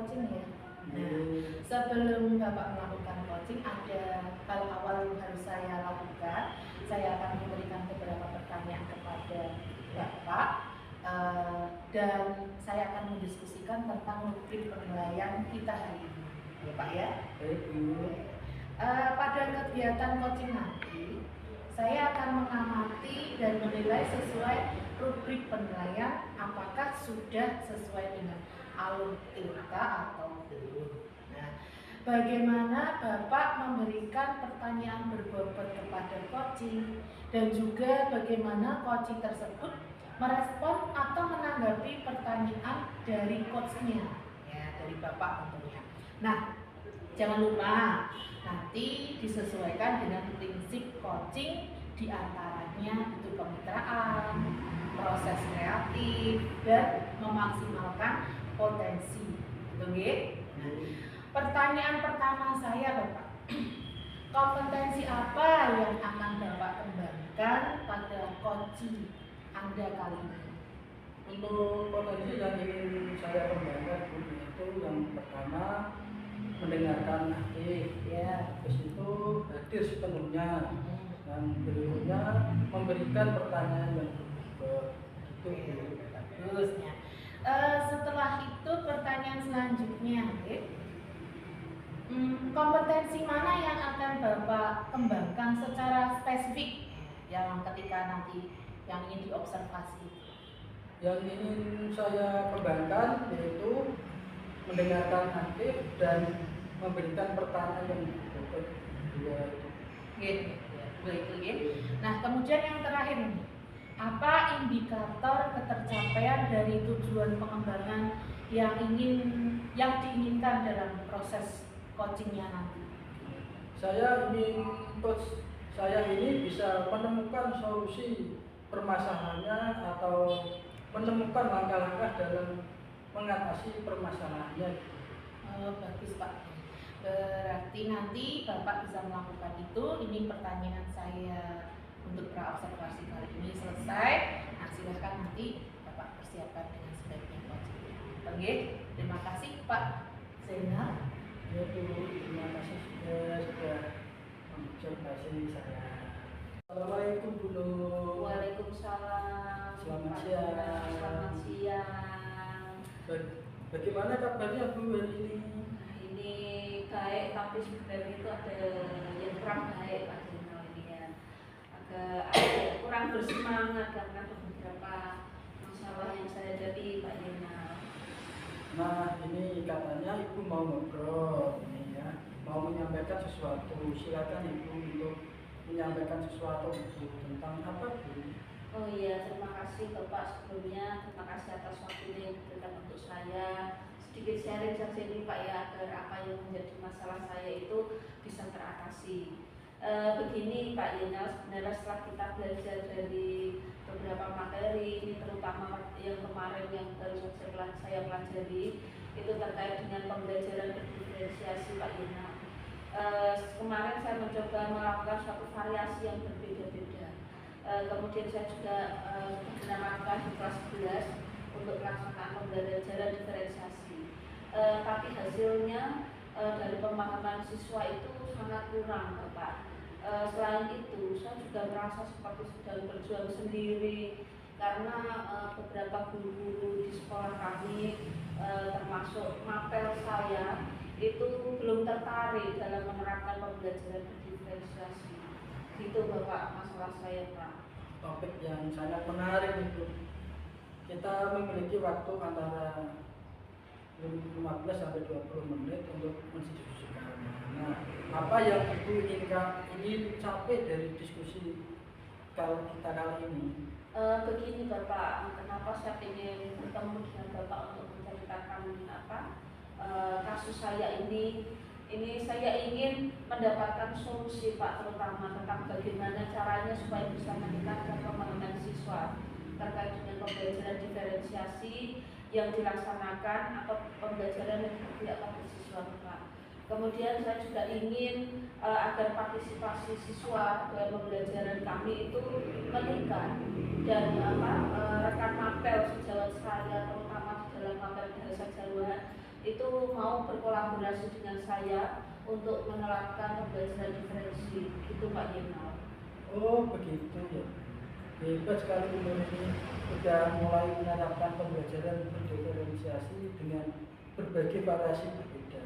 coaching ya. Nah, sebelum Bapak melakukan coaching, ada hal awal yang harus saya lakukan. Saya akan memberikan beberapa pertanyaan kepada Bapak, dan saya akan mendiskusikan tentang rubrik penilaian kita hari ini, ya Pak ya. Pada kegiatan coaching nanti, saya akan mengamati dan menilai sesuai rubrik penilaian apakah sudah sesuai dengan alur TK atau belum. Nah, bagaimana Bapak memberikan pertanyaan berbobot kepada coaching dan juga bagaimana coaching tersebut merespon atau menanggapi pertanyaan dari coachnya, ya dari Bapak tentunya. Nah, jangan lupa nanti disesuaikan dengan prinsip coaching, diantaranya itu kemitraan, proses kreatif, dan memaksimalkan potensi. Oke? Nah, pertanyaan pertama saya Bapak, kompetensi apa yang akan Bapak kembangkan pada coaching Anda kali ini? Untuk potensi yang ingin saya kembangkan itu yang pertama mendengarkan aktif, Ya. terus itu hadir sepenuhnya, dan berikutnya memberikan pertanyaan yang berbobot. Itu bagusnya. Setelah itu pertanyaan selanjutnya, kompetensi mana yang akan Bapak kembangkan secara spesifik yang ketika nanti yang ingin diobservasi? Yang ingin saya kembangkan yaitu mendengarkan aktif dan memberikan pertanyaan yang berbobot. Nah, kemudian yang terakhir nih, apa indikator ketercapaian dari tujuan pengembangan yang diinginkan dalam proses coachingnya nanti? Saya ingin coach saya ini bisa menemukan solusi permasalahannya atau menemukan langkah-langkah dalam mengatasi permasalahannya. Bagus Pak. Berarti nanti Bapak bisa melakukan itu. Ini pertanyaan saya untuk praobservasi kali ini selesai. Nah, silahkan nanti Bapak persiapkan dengan sebaiknya coaching. Oke, terima kasih Pak Zainal. Ya Bu, terima kasih sudah mengobservasi saya. Assalamualaikum Bu Nur. Waalaikumsalam. Selamat siang. Selamat siang. Bagaimana kabarnya Bu hari ini? Ini baik, tapi sebenarnya itu ada yang kurang baik Pak Zainal ini ya. Agak kurang bersemangat karena beberapa masalah yang saya hadapi Pak Zainal. Nah, ini katanya Ibu mau ngobrol ini ya, mau menyampaikan sesuatu. Silakan Ibu untuk menyampaikan sesuatu tentang apa Bu? Oh iya, terima kasih Bapak sebelumnya. Terima kasih atas waktunya yang diberikan untuk saya. Sedikit sharing saja ini Pak ya, agar apa yang menjadi masalah saya itu bisa teratasi. Begini Pak Zainal, sebenarnya setelah kita belajar dari beberapa materi, ini terutama yang kemarin yang baru saya pelajari, itu terkait dengan pembelajaran berdiferensiasi Pak Zainal. Kemarin saya mencoba melakukan suatu variasi yang berbeda-beda. Kemudian saya juga menerapkan di kelas 11 untuk pelaksanaan pembelajaran diferensiasi. Tapi hasilnya dari pemahaman siswa itu sangat kurang Bapak. Selain itu saya juga merasa seperti sedang berjuang sendiri karena beberapa guru-guru di sekolah kami termasuk mapel saya itu belum tertarik dalam menerapkan pembelajaran berdiferensiasi. Gitu Bapak masalah saya Pak. Topik yang sangat menarik itu. Kita memiliki waktu antara 15 sampai 20 menit untuk mendiskusikannya. Nah, apa yang Ibu ingin capai dari diskusi kalau kita kali ini? Begini Bapak, kenapa saya ingin bertemu dengan Bapak untuk menceritakan kasus saya ini saya ingin mendapatkan solusi Pak, terutama tentang bagaimana caranya supaya bisa meningkatkan pemahaman siswa terkait dengan pembelajaran diferensiasi yang dilaksanakan atau pembelajaran yang berpihak pada siswa Pak. Kemudian saya juga ingin agar partisipasi siswa dalam pembelajaran kami itu meningkat dan rekan mapel sejawat saya terutama di dalam mapel bahasa Jawa itu mau mau berkolaborasi dengan saya untuk menerapkan pembelajaran diferensi, itu Pak Yenal. Oh begitu ya. Hebat sekali Indonesia ini sudah mulai menerapkan pembelajaran berdiferensiasi dengan berbagai variasi berbeda.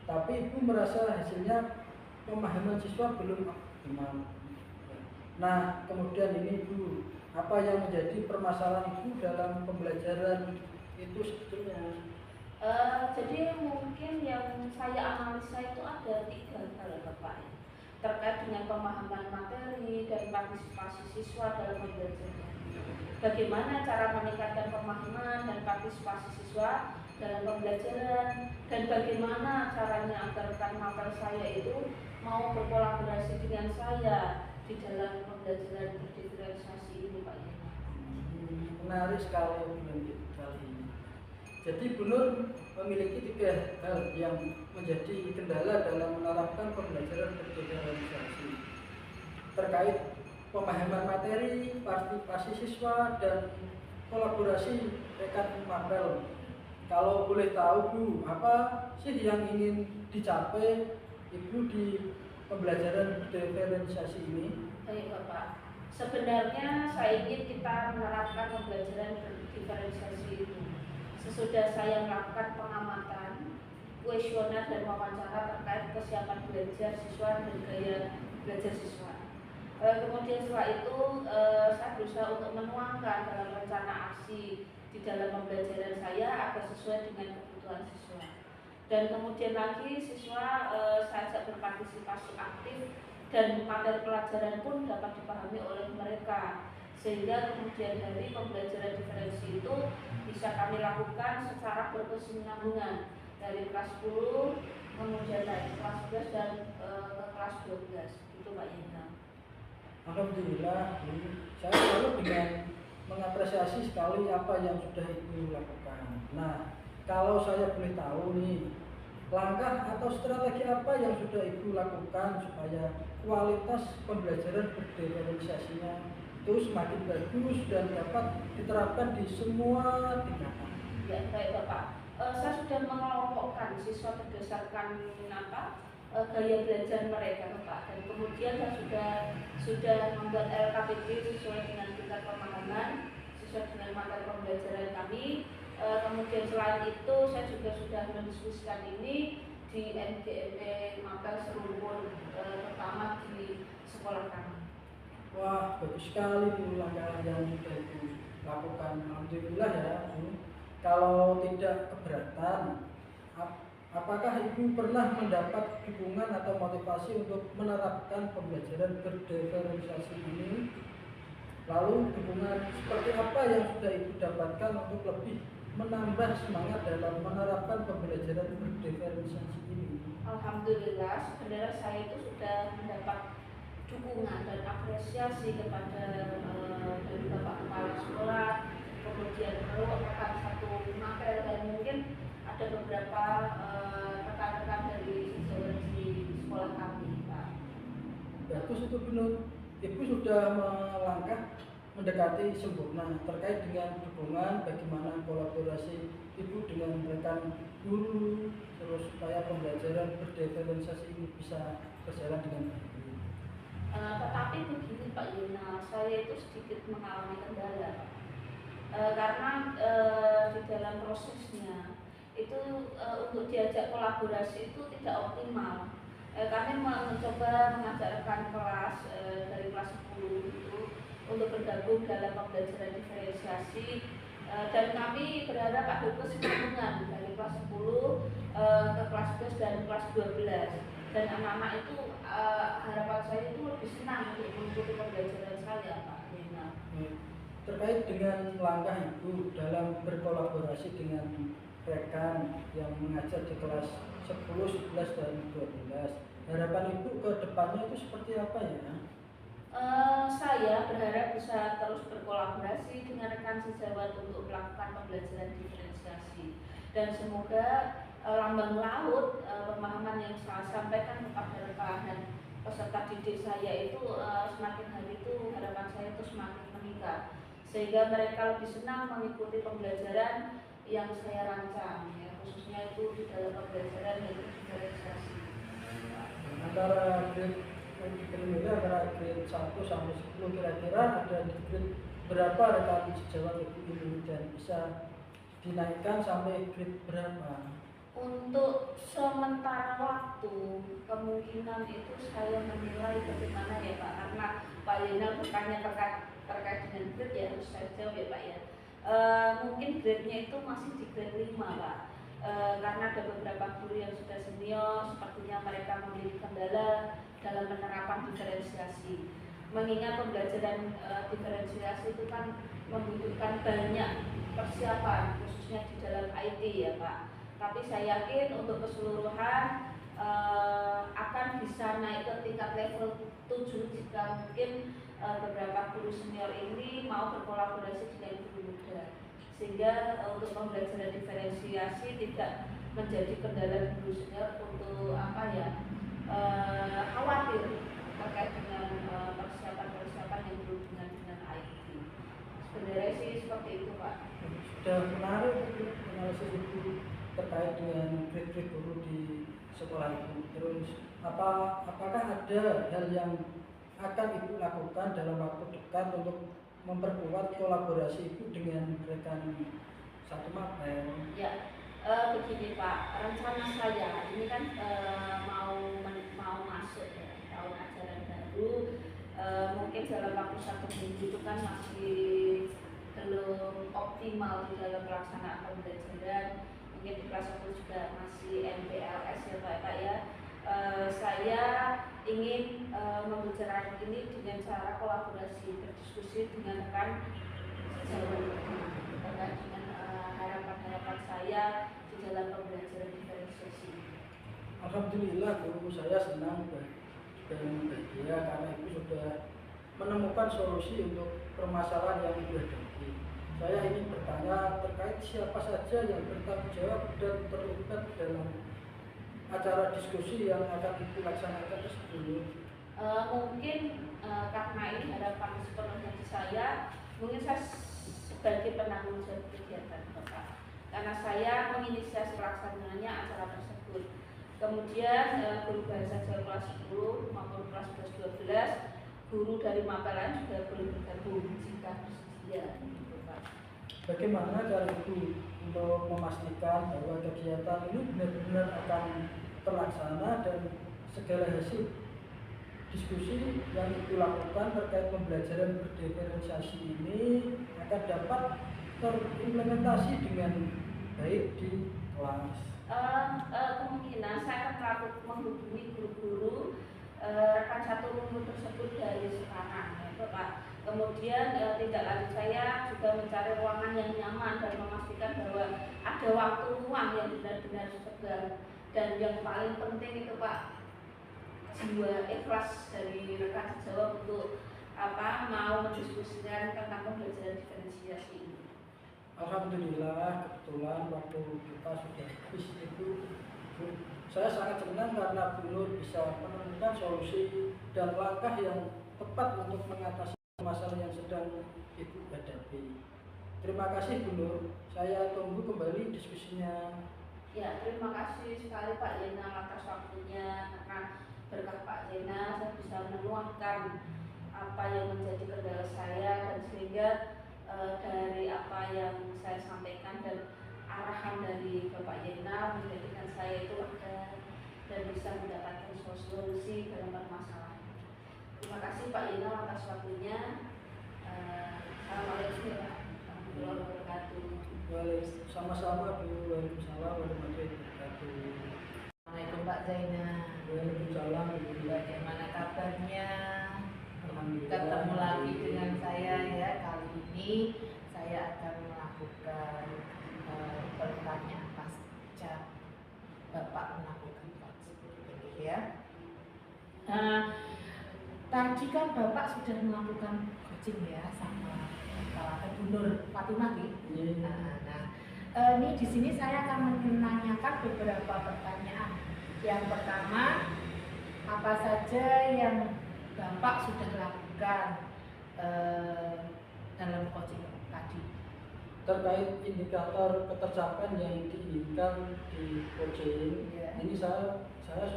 Tapi Ibu merasa hasilnya pemahaman siswa belum optimal. Nah, kemudian ini Ibu, apa yang menjadi permasalahan Ibu dalam pembelajaran itu sebetulnya? Jadi mungkin yang saya analisa itu ada 3 hal Bapak, terkait dengan pemahaman materi dan partisipasi siswa dalam pembelajaran. Bagaimana cara meningkatkan pemahaman dan partisipasi siswa dalam pembelajaran, dan bagaimana caranya agar rekan mater saya itu mau berkolaborasi dengan saya di dalam pembelajaran berdiferensiasi ini Pak Yana. Menarik sekali kali ini. Jadi Bu Nur memiliki 3 hal yang menjadi kendala dalam menerapkan pembelajaran berdiferensiasi terkait pemahaman materi, partisipasi siswa, dan kolaborasi rekan mapel. Kalau boleh tahu Bu, apa sih yang ingin dicapai Ibu di pembelajaran berdiferensiasi ini? Baik Bapak, sebenarnya saya ingin kita menerapkan pembelajaran berdiferensiasi itu sesudah saya melakukan pengamatan, kuesioner dan wawancara terkait kesiapan belajar siswa dan gaya belajar siswa. Kemudian setelah itu saya berusaha untuk menuangkan dalam rencana aksi di dalam pembelajaran saya agar sesuai dengan kebutuhan siswa. Dan kemudian lagi siswa saya ajak berpartisipasi aktif dan materi pelajaran pun dapat dipahami oleh mereka, sehingga kemudian dari pembelajaran diferensi itu bisa kami lakukan secara berkesinambungan dari kelas 10 kemudian naik kelas 11 dan ke kelas 12 itu Pak Yana. Alhamdulillah, saya selalu dengan mengapresiasi sekali apa yang sudah Ibu lakukan. Nah, kalau saya boleh tahu nih, langkah atau strategi apa yang sudah Ibu lakukan supaya kualitas pembelajaran berdiferensiasinya itu semakin bagus dan dapat diterapkan di semua tingkatan? Ya, baik Bapak. Saya sudah mengelompokkan siswa berdasarkan gaya belajar mereka Bapak, dan kemudian saya sudah membuat LKPD sesuai dengan tingkat pemahaman, sesuai dengan materi pembelajaran kami. Kemudian selain itu saya juga sudah mendiskusikan ini di NGMP Mapel Serumpun, terutama di sekolah kami. Wah, bagus sekali Bu langkah yang sudah Ibu lakukan. Alhamdulillah ya Bu. Kalau tidak keberatan, apakah Ibu pernah mendapat dukungan atau motivasi untuk menerapkan pembelajaran berdiferensiasi ini? Lalu dukungan seperti apa yang sudah Ibu dapatkan untuk lebih menambah semangat dalam menerapkan pembelajaran berdiferensiasi ini? Alhamdulillah, sebenarnya saya itu sudah mendapat dukungan dan apresiasi kepada dari Bapak Kepala Sekolah, kemudian rekan satu mapel, dan mungkin ada beberapa rekan-rekan dari siswa di sekolah kami Pak. Bagus itu benar. Ibu sudah melangkah mendekati sempurna terkait dengan dukungan bagaimana kolaborasi Ibu dengan rekan guru terus supaya pembelajaran berdiferensiasi ini bisa berjalan dengan baik. Tetapi begini Pak Yuna, saya itu sedikit mengalami kendala Pak. Karena di dalam prosesnya itu untuk diajak kolaborasi itu tidak optimal. Kami mencoba mengajak rekan kelas dari kelas 10 itu untuk bergabung dalam pembelajaran diferensiasi, dan kami berharap ada kesinambungan dari kelas 10 ke kelas 11 dan kelas 12, dan anak-anak itu harapan saya itu lebih senang untuk mengikuti pembelajaran saya Pak Yana. Terkait dengan langkah Ibu dalam berkolaborasi dengan rekan yang mengajar di kelas 10, 11, dan 12, harapan Ibu ke depannya itu seperti apa ya? Saya berharap bisa terus berkolaborasi dengan rekan sejawat untuk melakukan pembelajaran diferensiasi, dan semoga lambang laut pemahaman yang saya sampaikan kepada rekan dan peserta didik saya itu semakin hari itu harapan saya itu semakin meningkat, sehingga mereka lebih senang mengikuti pembelajaran yang saya rancang ya, khususnya itu di dalam pembelajaran dan diferensiasi. Antara grade yang diterima antara grade 1 sampai 10 kira-kira ada di grade berapa rekan sejawat Ibu ini dan bisa dinaikkan sampai grade berapa? Untuk sementara waktu kemungkinan itu saya menilai bagaimana ya Pak, karena Pak Yenal bertanya terkait dengan grade ya, harus saya jawab ya Pak ya. Mungkin grade-nya itu masih di grade 5 Pak, karena ada beberapa guru yang sudah senior, sepertinya mereka memiliki kendala dalam penerapan diferensiasi. Mengingat pembelajaran diferensiasi itu kan membutuhkan banyak persiapan, khususnya di dalam IT ya Pak. Tapi saya yakin untuk keseluruhan akan bisa naik ke tingkat level 7 jika mungkin beberapa guru senior ini mau berkolaborasi dengan guru muda, sehingga untuk pembelajaran diferensiasi tidak menjadi kendala guru senior untuk khawatir terkait dengan persiapan-persiapan yang berhubungan dengan IT. Sebenarnya sih seperti itu Pak. Sudah menarik analisis itu terkait dengan grade-grade guru di sekolah itu. Terus apakah ada hal yang akan Ibu lakukan dalam waktu dekat untuk memperkuat kolaborasi Ibu dengan rekan satu mapel? Ya, begini Pak, rencana saya ini kan mau masuk ya tahun ajaran baru, mungkin dalam waktu 1 minggu itu kan masih belum optimal di dalam pelaksanaan pembelajaran. Mungkin di kelas 1 juga masih MPLS ya Pak ya. Saya ingin membicarakan ini dengan cara kolaborasi, berdiskusi dengan rekan sejawat terkait dengan harapan-harapan saya di dalam pembelajaran diferensiasi. Alhamdulillah guru saya senang dan bahagia karena Ibu sudah menemukan solusi untuk permasalahan yang Ibu hadapi. Saya ingin bertanya terkait siapa saja yang bertanggung jawab dan terlibat dalam acara diskusi yang akan Ibu laksanakan tersebut. Mungkin karena ini harapan sepenuhnya di saya, mungkin saya sebagai penanggung jawab kegiatan Bapak, karena saya menginisiasi pelaksanaannya acara tersebut. Kemudian guru bahasa Jawa kelas 10 maupun kelas 11-12, guru dari mapel lain juga boleh bergabung jika bersedia. Bagaimana cara Ibu untuk memastikan bahwa kegiatan ini benar-benar akan terlaksana dan segala hasil diskusi yang Ibu lakukan terkait pembelajaran berdiferensiasi ini akan dapat terimplementasi dengan baik di kelas? Kemungkinan saya akan menghubungi guru-guru rekan satu umur tersebut dari sekarang ya Pak. Kemudian tidak lanjut saya juga mencari ruangan yang nyaman dan memastikan bahwa ada waktu luang yang benar-benar segar, dan yang paling penting itu Pak, jiwa ikhlas dari rekan sejawat untuk mau mendiskusikan tentang pembelajaran diferensiasi ini. Alhamdulillah, kebetulan waktu kita sudah habis itu. Saya sangat senang karena Bu Nur bisa menemukan solusi dan langkah yang tepat untuk mengatasi masalah yang sedang Ibu hadapi. Terima kasih Bu Nur, saya tunggu kembali diskusinya. Ya, terima kasih sekali Pak Yena atas waktunya, karena berkat Pak Yena saya bisa menuangkan apa yang menjadi kendala saya, dan sehingga dari apa yang saya sampaikan dan arahan dari Bapak Yena menjadikan saya itu lega dan bisa mendapatkan solusi dalam permasalahan. Terima kasih Pak Yena atas waktunya. Assalamualaikum warahmatullahi wabarakatuh. Sama-sama Bu. Waalaikumsalam warahmatullahi wabarakatuh. Assalamualaikum Pak Zainal. Waalaikumsalam. Bagaimana kabarnya? Alhamdulillah. Ketemu lagi dengan saya ya. Kali ini saya akan melakukan pertanyaan pasca Bapak melakukan coaching ya. Tadi kan Bapak sudah melakukan coaching ya sama Bu Nur Fatimah nih. Ini di sini saya akan menanyakan beberapa pertanyaan. Yang pertama, apa saja yang Bapak sudah lakukan dalam coaching tadi? terkait indikator ketercapaian yang diinginkan di coaching. Yeah. Ini saya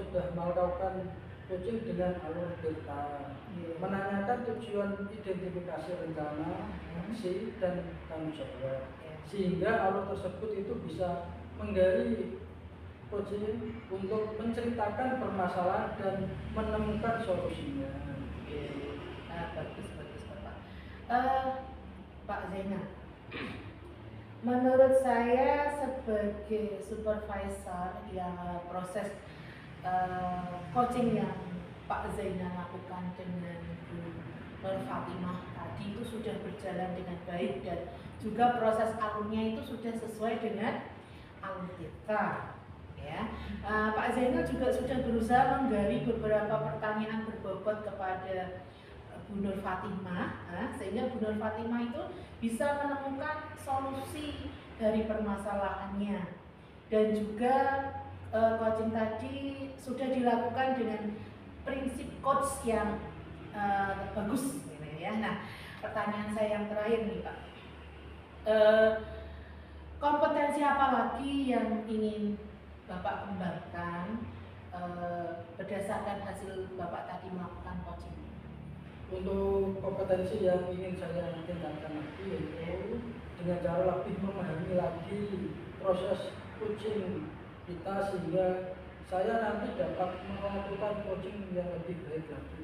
sudah melakukan coaching dengan alur data, menanyakan tujuan identifikasi rencana, aksi, dan tanggung jawab, sehingga alur tersebut itu bisa menggali coaching untuk menceritakan permasalahan dan menemukan solusinya. Bagus Bapak. Pak Zainal, menurut saya sebagai supervisor yang proses coaching yang Pak Zainal lakukan dengan Bu Nur Fatimah tadi itu sudah berjalan dengan baik dan juga proses alurnya itu sudah sesuai dengan alur kita. Ya, Pak Zainal juga sudah berusaha menggali beberapa pertanyaan berbobot kepada Bu Nur Fatimah, sehingga Bu Nur Fatimah itu bisa menemukan solusi dari permasalahannya. Dan juga coaching tadi sudah dilakukan dengan prinsip coach yang bagus, ya. Nah, pertanyaan saya yang terakhir nih Pak, kompetensi apa lagi yang ingin Bapak kembangkan berdasarkan hasil Bapak tadi melakukan coaching? Untuk kompetensi yang ingin saya tingkatkan lagi yaitu dengan cara lebih memahami lagi proses coaching kita sehingga saya nanti dapat melakukan coaching yang lebih baik lagi.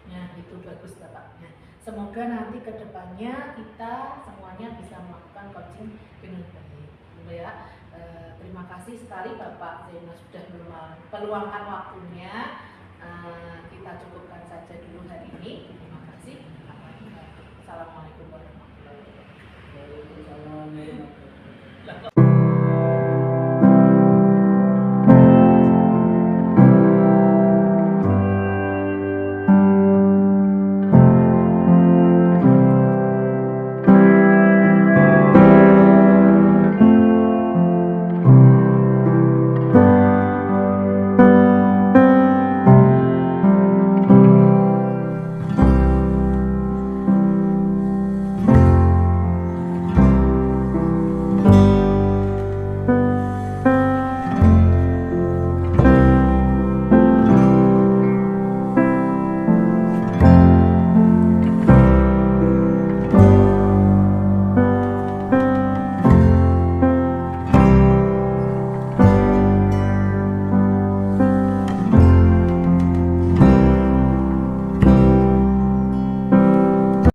Nah, itu bagus Bapak. Nah, semoga nanti ke depannya kita semuanya bisa melakukan coaching dengan baik. Ya, terima kasih sekali Bapak Zainal sudah meluangkan waktunya. Kita cukupkan saja dulu hari ini. Terima kasih. Assalamualaikum warahmatullahi wabarakatuh. Waalaikumsalam warahmatullahi wabarakatuh.